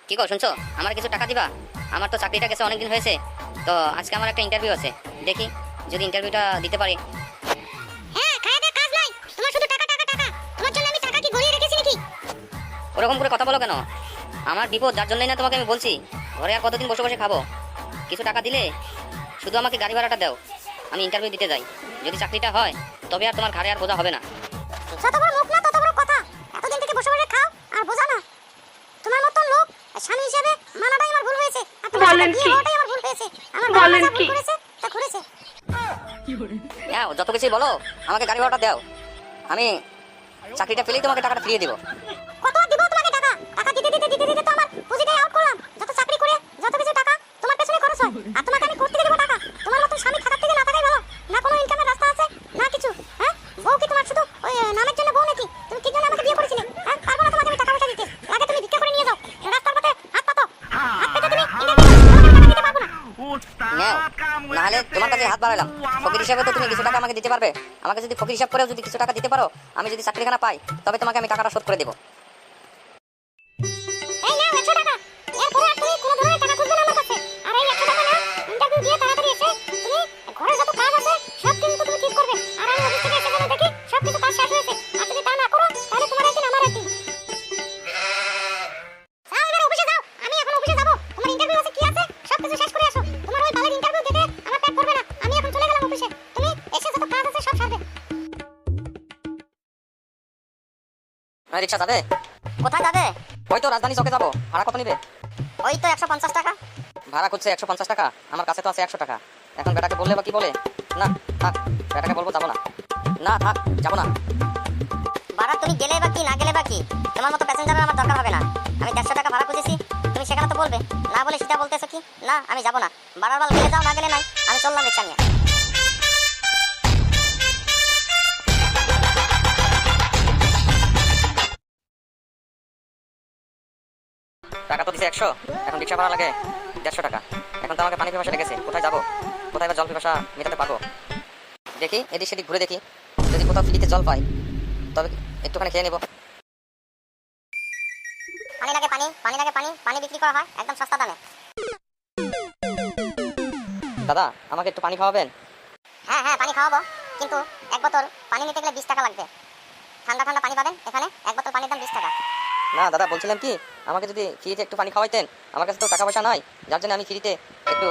কি গো শুনছো? আমার কিছু টাকা দিবা? আমার তো চাকরিটা গেছে অনেকদিন হয়েছে, তো আজকে আমার একটা ইন্টারভিউ আছে। দেখি যদি ইন্টারভিউটা দিতে পারি। হ্যাঁ, খায়া দে কাজ নাই। তোমার শুধু টাকা টাকা টাকা। তোমার জন্য আমি টাকা কি গড়িয়ে রেখেছি নাকি? ওরকম করে কথা বলো কেন? আমার বিপদ, যার জন্যই না তোমাকে আমি বলছি ঘরে আর কতদিন বসে বসে খাবো। কিছু টাকা দিলে শুধু আমাকে গাড়ি ভাড়াটা দাও, আমি ইন্টারভিউ দিতে যাই। যদি চাকরিটা হয় তবে আর তোমার ঘাড়ে আর বোঝা হবে না। যত বড় মুখ না তত বড় কথা। এতদিন থেকে বসে বসে খাও আর বোঝা না। তোমার মতন লোক স্বামী হিসেবে মানাটাই আমার ভুল হয়েছে। আর তোমার সাথে বিয়ে হওয়াটাই আমার ভুল হয়েছে। আমার বাবা যা ভুল করেছে তা করেছে। হ্যাঁ, যত কিছুই বলো, আমাকে গাড়ি ভাড়াটা দাও। আমি চাকরিটা পেলেই তোমাকে টাকাটা ফিরিয়ে দেবো। কত আর দিব তোমাকে টাকা? টাকা দিতে দিতে দিতে দিতে তো আমার পুঁজিটাই আউট করলাম। যত চাকরি করে যত কিছু টাকা তোমার পেছনে খরচ হয়। আর তোমাকে আমি কোথা থেকে দেব টাকা? তোমার মতন স্বামী থাকার থেকে না থাকাই ভালো। না কোনো ইনকামের রাস্তা আছে না কিছু। হ্যাঁ, বউ কি তোমার শুধু ওই নামের জন্য বউ নাকি? তুমি কি জন্য আমাকে বিয়ে করেছিলে? হ্যাঁ, পারবো না তোমাকে আমি টাকা পয়সা দিতে। লাগে তুমি ভিক্ষা করে নিয়ে যাও, রাস্তার পথে হাত পাতো। হাত পেতে তুমি ইন্টারভিউ তোমাকে টাকা দিতে পারবো না। নাও, নাহলে তোমার কাছে হাত বাড়ালাম। ফকির হিসাবে তো তুমি কিছু টাকা আমাকে দিতে পারবে। আমাকে যদি ফকির হিসাব করেও যদি কিছু টাকা দিতে পারো, আমি যদি চাকরিখানা পাই, তবে তোমাকে আমি টাকাটা শোধ করে দেবো। এই নাও 100 টাকা। এরপরে আর তুমি কোনো ধরনের টাকা খুঁজবে না আমার কাছে। আর এই 100 টাকা নাও, ইন্টারভিউ দিয়ে তাড়াতাড়ি এসে তুমি ঘরে যত কাজ আছে সব কিন্তু তুমি ঠিক করবে। আর আমি অফিস থেকে এসে যেন দেখি সব কিছু কাজ শেষ হয়েছে। আর যদি তা না করো তাহলে তোমার একদিন আমার একদিন। যাও এবার অফিসে যাও। আমি এখন অফিসে যাব। তোমার ইন্টারভিউ আছে কি আছে সব কিছু শেষ করে আসো। তোমার ওই বালের ইন্টারভিউ দেখে আমার পেট ভরবে না। আমি এখন চলে গেলাম অফিসে। তুমি এসে যত কাজ আছে সব সারবে। রিক্সা যাবে? কোথায় যাবে? ওই তো রাজধানী চকে যাবো। ভাড়া কত নিবে? ওই তো 150 টাকা। ভাড়া করছে 150 টাকা, আমার কাছে তো আছে 100 টাকা। এখন বেটাকে বললে বা কি বলে? না থাক, বেটাকে বলবো যাবো না। না থাক, যাবো না। ভাড়া তুমি গেলে বা কি না গেলে বা কি, তোমার মতো প্যাসেঞ্জারের আমার দরকার হবে না। আমি 150 টাকা ভাড়া খুঁজেছি, তুমি সেখানে তো বলবে। না বলে সেটা বলতেছো কি? না আমি যাবো না। ভাড়ার বাল গেলে যাও, না গেলে নাই। আমি চললাম রিক্সা নিয়ে। টাকা তো দিছে 100, এখন রিক্সা ভাড়া লাগে 150 টাকা। এখন তো আমাকে পানি পিপাসা লেগেছে, কোথায় যাবো? কোথায় বা জল পিপাসা মেটাতে পারবো? দেখি এদিক সেদিক ঘুরে দেখি, যদি কোথাও ফ্রিতে জল পাই তবে একটুখানি খেয়ে নেবো। পানি লাগে পানি, পানি লাগে পানি, পানি বিক্রি করা হয় একদম সস্তা দামে। দাদা, আমাকে একটু পানি খাওয়াবেন? হ্যাঁ হ্যাঁ, পানি খাওয়াবো, কিন্তু এক বোতল পানি নিতে গেলে 20 টাকা লাগবে। ঠান্ডা ঠান্ডা পানি পাবেন এখানে, এক বোতল পানির দাম 20 টাকা। না দাদা, বলছিলাম কি, আমাকে যদি ফ্রিতে একটু পানি খাওয়াইতেন। আমার কাছে তো টাকা পয়সা নাই, যার জন্য আমি ফ্রিতে একটু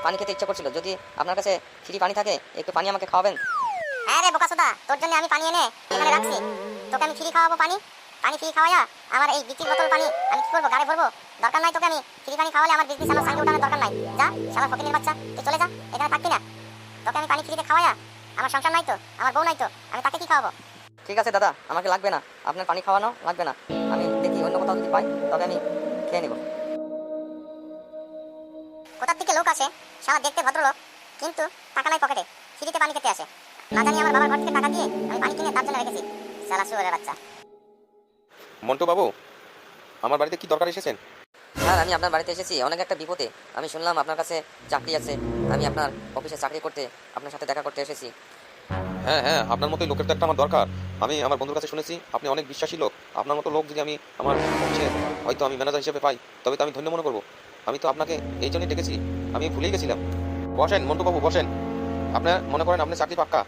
পানি খেতে ইচ্ছা করছিল। যদি আপনার কাছে ফ্রি পানি থাকে, একটু পানি আমাকে খাওয়াবেন। হ্যাঁ রে বোকাচোদা, তোর জন্য আমি পানি এনে এখানে রাখছি। তোকে আমি ফ্রি খাওয়াবো পানি। পানি ফ্রি খাওয়াইয়া আমার এই বিক্রির বোতল পানি আমি কি করবো? গাড়ি ভরবো? দরকার নাই তোকে আমি ফ্রি পানি খাওয়ালে আমার বিজনেস আমার সাইডে উঠানোর দরকার নাই। যা শালা ফকিরের বাচ্চা, তুই চলে যা, এখানে থাকবি না। তোকে আমি পানি ফ্রিতে খাওয়াইয়া, আমার সংসার নাই তো, আমার বউ নাই তো, আমি তাকে কি খাওয়াবো? ঠিক আছে দাদা, আমাকে লাগবে না, আপনার পানি খাওয়ানো লাগবে না। আমি দেখি অন্য কোথাও যদি পাই তবে আমি খেয়ে নেব। কোথার থেকে লোক আসে, শালা দেখতে ভদ্রলোক, কিন্তু টাকা নাই পকেটে, ফ্রিতে পানি খেতে আসে। না জানি আমার বাবার ঘর থেকে টাকা দিয়ে আমি পানি কিনে তার জন্য রেখেছি। শালা শুয়োরের বাচ্চা। মন্টু বাবু, আমার বাড়িতে কি দরকার এসেছেন? স্যার, আমি আপনার বাড়িতে এসেছি অনেক একটা বিপদে। আমি শুনলাম আপনার কাছে চাকরি আছে, আমি আপনার অফিসে চাকরি করতে আপনার সাথে দেখা করতে এসেছি। হ্যাঁ হ্যাঁ, আপনার মতোই লোকের তো একটা আমার দরকার। আমি আমার বন্ধুর কাছে শুনেছি আপনি অনেক বিশ্বাসী লোক। আপনার মতো লোক যদি আমি আমার অফিসে হয়তো আমি ম্যানেজার হিসেবে পাই, তবে তো আমি ধন্য মনে করবো। আমি তো আপনাকে এই জন্যই ডেকেছি, আমি ভুলেই গেছিলাম। বসেন মন্টু বাবু, বসেন। আপনার মনে করেন আপনার চাকরি পাক্কা?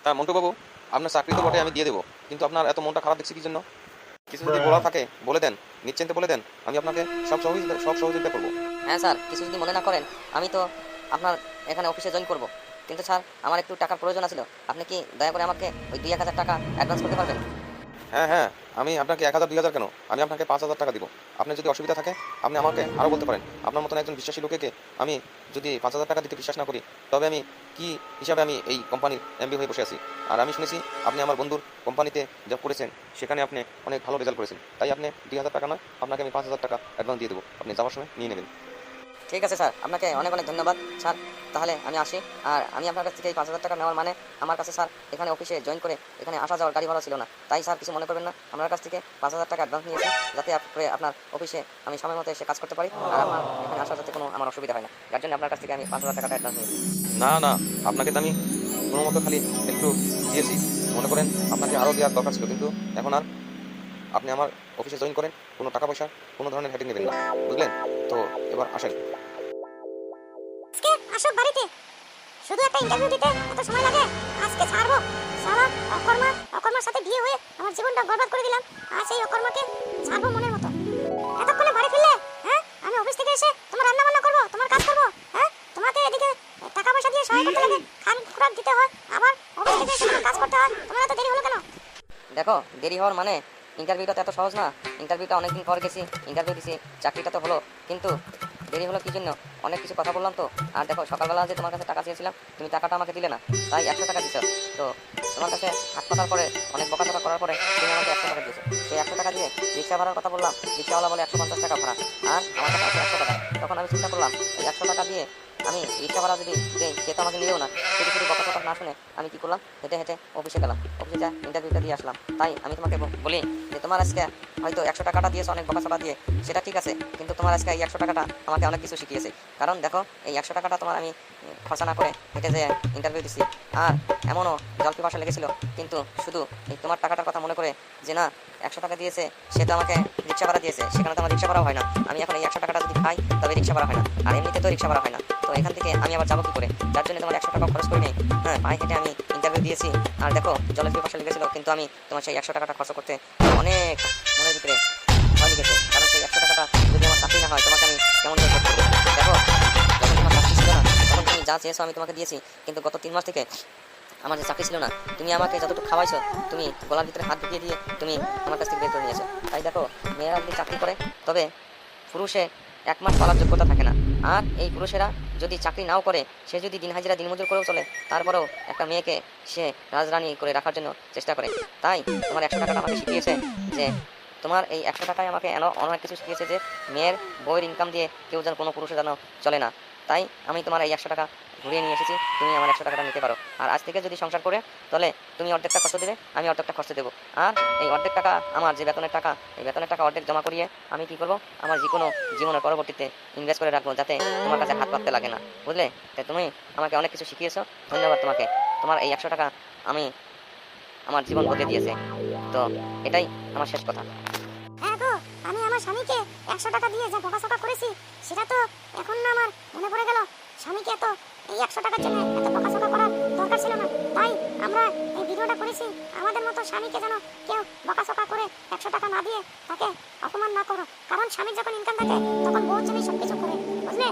হ্যাঁ মন্টু বাবু, আপনার চাকরি তো বটে আমি দিয়ে দেবো, কিন্তু আপনার এত মনটা খারাপ দেখছি কি জন্য? কিছু যদি বলা থাকে বলে দেন, নিশ্চিন্তে বলে দেন, আমি আপনাকে সব সহযোগিতা করবো। হ্যাঁ স্যার, কিছু যদি মনে না করেন, আমি তো আপনার এখানে অফিসে জয়েন করব। কিন্তু স্যার, আমার একটু টাকার প্রয়োজন ছিল। আপনি কি দয়া করে আমাকে ওই 2-1 হাজার টাকা অ্যাডভান্স করতে পারবেন? হ্যাঁ হ্যাঁ, আমি আপনাকে 1000-2000 কেন, আমি আপনাকে 5000 টাকা দিব। আপনার যদি অসুবিধা থাকে আপনি আমাকে আরও বলতে পারেন। আপনার মতন একজন বিশ্বাসী লোকেকে আমি যদি 5000 টাকা দিতে বিশ্বাস না করি, তবে আমি কি হিসাবে আমি এই কোম্পানির এমডি হয়ে বসে আছি? আর আমি শুনেছি আপনি আমার বন্ধুর কোম্পানিতে জব করেছেন, সেখানে আপনি অনেক ভালো রেজাল্ট করেছেন। তাই আপনি 2000 টাকা নয়, আপনাকে আমি 5000 টাকা অ্যাডভান্স দিয়ে দেবো, আপনি যাওয়ার সময় নিয়ে নেবেন। ঠিক আছে স্যার, আপনাকে অনেক অনেক ধন্যবাদ স্যার। তাহলে আমি আসি। আর আমি আপনার কাছ থেকে এই 5000 টাকা নেওয়ার মানে, আমার কাছে স্যার এখানে অফিসে জয়েন করে এখানে আসা যাওয়ার গাড়ি ভাড়া ছিল না। তাই স্যার কিছু মনে করবেন না, আপনার কাছ থেকে 5000 টাকা অ্যাডভান্স নিয়েছি, যাতে আপনার অফিসে আমি সময় মতো এসে কাজ করতে পারি আর আমার এখানে আসা যাতে কোনো আমার অসুবিধা হয় না। যার জন্য আপনার কাছ থেকে আমি 5000 টাকা অ্যাডভান্স নিয়েছি। না না, আপনাকে তো আমি কোনো মতো খালি একটু দিয়েছি, মনে করেন আপনাকে আরও দেওয়ার দরকার ছিল, কিন্তু এখন আর আপনি আমার অফিসে জয়েন করেন, কোনো টাকা পয়সা কোনো ধরনের হেডিং নেবেন না, বুঝলেন? তো এবার আসেন। আজকে আসো বাড়িতে, শুধু একটা ইন্টারভিউ দিতে এত সময় লাগে? আজকে ছাড়বো। সারা অকর্মার সাথে বিয়ে হয়ে আমার জীবনটা বরবাদ করে দিলাম, আর সেই অকর্মাকে ছাড়বো মনের মতো। এতক্ষণে বাড়ি ফিরলে? হ্যাঁ, আমি অফিস থেকে এসে তোমার রান্না বান্না করবো, তোমার কাজ করবো। হ্যাঁ, তোমাকে এদিকে টাকা পয়সা দিয়ে সহায় করতে লাগে, খান খোরাক দিতে হয়, আবার অফিস থেকে এসে তোমার কাজ করতে হয়। তোমার এত দেরি হলো কেন? দেখো, দেরি হওয়ার মানে ইন্টারভিউটা তো এত সহজ না। ইন্টারভিউটা অনেকদিন পর গেছি, ইন্টারভিউ দিছি, চাকরিটা তো হলো, কিন্তু দেরি হলো কি জন্য? অনেক কিছু কথা বললাম তো। আর দেখো, সকালবেলা যে তোমার কাছে টাকা চেয়েছিলাম, তুমি টাকাটা আমাকে দিলে না, তাই 100 টাকা দিছো। তো তোমার কাছে হাত পাতার পরে, অনেক বকাঝকা করার পরে তুমি আমাকে 100 টাকা দিয়েছো। সেই 100 টাকা দিয়ে রিক্সা ভাড়ার কথা বললাম, রিক্সাওয়ালা বলে 150 টাকা ভাড়া, আর আমার কাছে আছে 100 টাকা। তখন আমি চিন্তা করলাম, এই 100 টাকা দিয়ে আমি রিক্সা ভাড়া যদি দেই, সে তো আমাকে নিলেও না। শুধু শুধু বকাঝকা না শুনে আমি কি করলাম, হেঁটে হেঁটে অফিসে গেলাম, অফিসে যা ইন্টারভিউটা দিয়ে আসলাম। তাই আমি তোমাকে বলি যে তোমার আজকে হয়তো 100 টাকাটা দিয়েছো অনেক বকাঝকা দিয়ে, সেটা ঠিক আছে, কিন্তু তোমার আজকে এই 100 টাকাটা আমাকে অনেক কিছু শিখিয়েছে। কারণ দেখো, এই 100 টাকাটা তোমার আমি খরচা না করে হেঁটে যে ইন্টারভিউ দিছি, আর এমনও জল পিপাসা লেগেছিল, কিন্তু শুধু এই তোমার টাকাটার কথা মনে করে যে না, 100 টাকা দিয়েছে, সে তো আমাকে রিক্সা ভাড়া দিয়েছে, সেখানে তো আমার রিক্সা ভাড়া হয় না। আমি এখন এই 100 টাকাটা যদি খাই তবে রিক্সা ভাড়া হয় না, আর এমনিতে তো রিক্সা ভাড়া হয় না। তো এখান থেকে আমি আবার যাবো কি করে? যার জন্য তোমার 100 টাকা খরচ করে নেই, হ্যাঁ, পায়ে হেঁটে আমি ইন্টারভিউ দিয়েছি। আর দেখো, জলের পিপাসা লেগেছিল, কিন্তু আমি তোমার সেই 100 টাকাটা খরচ করতে অনেক মনের ভিতরে ভয় লেগেছে। কারণ সেই 100 টাকাটা যদি আমার চাকরি না হয়, তোমাকে আমি কেমন করে করতে পারবো? দেখো, যখন তোমার চাকরি ছিল না, তখন তুমি যা চেয়েছো আমি তোমাকে দিয়েছি, কিন্তু গত 3 মাস থেকে আমার যে চাকরি ছিল না, তুমি আমাকে যতটুকু খাওয়াইছো, তুমি গলার ভিতরে হাত ঢুকিয়ে দিয়ে তুমি আমার কাছ থেকে বের করে নিয়েছো। তাই দেখো, মেয়েরা যদি চাকরি করে, তবে পুরুষে 1 মাস পালার যোগ্যতা থাকে না। আর এই পুরুষেরা যদি চাকরি নাও করে, সে যদি দিন হাজিরা দিনমজুর করেও চলে, তারপরেও একটা মেয়েকে সে রাজরানী করে রাখার জন্য চেষ্টা করে। তাই তোমার 100 টাকাটা আমাকে শিখিয়েছে যে, তোমার এই 100 টাকায় আমাকে অনেক কিছু শিখিয়েছে যে, মেয়ের বইয়ের ইনকাম দিয়ে কেউ যেন, কোনো পুরুষের যেন চলে না। তাই আমি তোমার এই 100 টাকা ঘুরিয়ে নিয়ে এসেছি, তুমি আমার 100 টাকাটা নিতে পারো। আর আজ থেকে যদি সংসার করে, তাহলে তুমি অর্ধেকটা খরচ দেবে, আমি অর্ধেকটা খরচ দেবো। আর এই অর্ধেক টাকা, আমার যে বেতনের টাকা, এই বেতনের টাকা অর্ধেক জমা করিয়ে আমি কি করবো, আমার যে কোনো জীবনের পরবর্তীতে ইনভেস্ট করে রাখবো, যাতে তোমার কাছে হাত পাততে লাগে না, বুঝলে? তাই তুমি আমাকে অনেক কিছু শিখিয়েছো, ধন্যবাদ তোমাকে। তোমার এই 100 টাকা আমি আমার জীবন বদলে দিয়েছে। তো এটাই আমার শেষ কথা। হ্যাঁ গো, আমি আমার স্বামীকে 100 টাকা দিয়ে যা বকাঝকা করেছি, সেটা তো এখন না আমার মনে পড়ে গেল। স্বামীকে এত এই 100 টাকার জন্য এত বকাঝকা করার দরকার ছিল না। তাই আমরা এই ভিডিওটা করেছি, আমাদের মতো স্বামীকে যেন কেউ বকাঝকা করে 100 টাকা না দিয়ে তাকে অপমান না করো। কারণ স্বামীর যখন ইনকাম থাকে, তখন বউ জন্যই সবকিছু করে, বুঝলে?